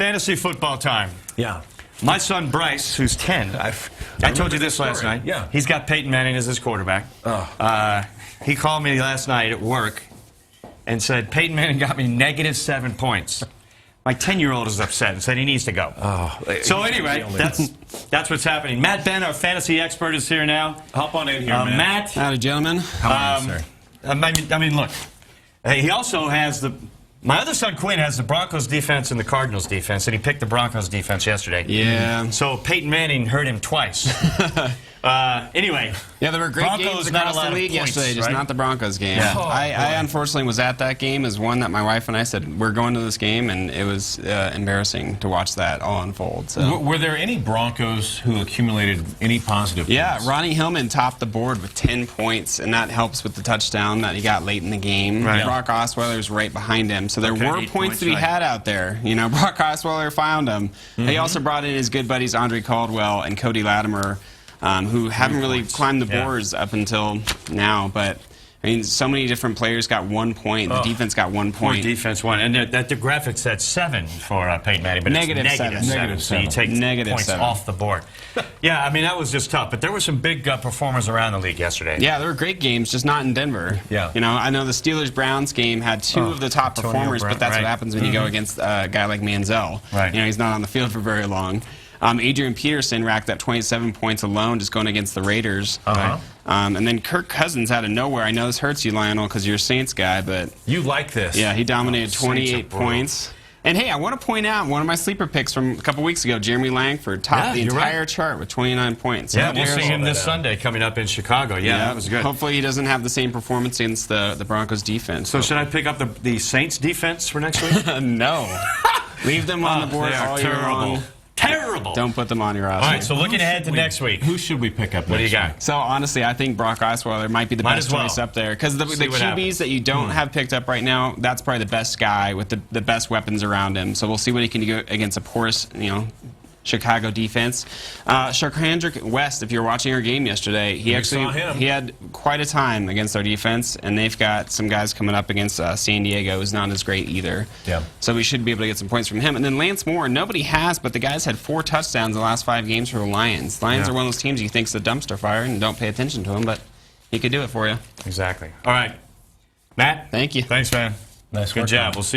fantasy football time. Yeah. My son Bryce, who's 10, I told you this last night. Yeah. He's got Peyton Manning as his quarterback. Oh. He called me last night at work and said, Peyton Manning got me -7 points. My 10-year-old is upset and said he needs to go. Oh. So anyway, that's what's happening. Matt Benn, our fantasy expert, is here now. Hop on in here, Matt. Howdy, gentlemen. How are you, sir? I mean, look. He also has my other son Quinn has the Broncos defense and the Cardinals defense, and he picked the Broncos defense yesterday. Yeah. So Peyton Manning hurt him twice. Anyway. Yeah, there were great Broncos games not across a lot the of league points, yesterday, just right? not the Broncos game. Yeah. I unfortunately was at that game as one that my wife and I said, we're going to this game, and it was embarrassing to watch that all unfold. So. Were there any Broncos who accumulated any positive points? Yeah, Ronnie Hillman topped the board with 10 points, and that helps with the touchdown that he got late in the game. Right. Brock Osweiler's right behind him, so there were 8 points to be right. had out there. You know, Brock Osweiler found him. He also brought in his good buddies Andre Caldwell and Cody Latimer, who haven't really climbed the boards up until now, but I mean, so many different players got 1 point. The defense got 1 point. Poor defense won, and the graphic said 7 for Peyton Manning, but Negative it's seven. -7. So you take points -7. off the board. Yeah, I mean that was just tough. But there were some big performers around the league yesterday. Yeah, there were great games, just not in Denver. Yeah. You know, I know the Steelers-Browns game had 2 of the top Antonio performers, Brown, but that's right. what happens when you go against a guy like Manziel. Right. You know, he's not on the field for very long. Adrian Peterson racked up 27 points alone just going against the Raiders. And then Kirk Cousins out of nowhere. I know this hurts you, Lionel, because you're a Saints guy, but You like this. yeah, he dominated Saints are 28 brutal. points. And hey, I want to point out one of my sleeper picks from a couple weeks ago, Jeremy Langford, topped Yeah, the you're entire right. chart with 29 points. Yeah, we'll see him that this out. Sunday coming up in Chicago. Yeah, that was good. Hopefully he doesn't have the same performance against the Broncos defense. So should I pick up the Saints defense for next week? No. Leave them on the board They are all year terrible. long. Terrible. Don't put them on your roster. All right, so looking ahead to next week. Who should we pick up next What do you got? week? So honestly, I think Brock Osweiler might be the Might best as well. choice up there because the See what QBs happens. that you don't have picked up right now, that's probably the best guy with the best weapons around him. So we'll see what he can do against a porous, Chicago defense. Sharkhandrick West, if you were watching our game yesterday, he saw him. he had quite a time against our defense, and they've got some guys coming up against San Diego who's not as great either. Yeah. So we should be able to get some points from him. And then Lance Moore, nobody has, but the guy's had 4 touchdowns the last 5 games for the Lions. Lions Yeah. are one of those teams you think's a dumpster fire and don't pay attention to him, but he could do it for you. Exactly. All right. Matt? Thank you. Thanks, man. Nice Good work, job. man. We'll see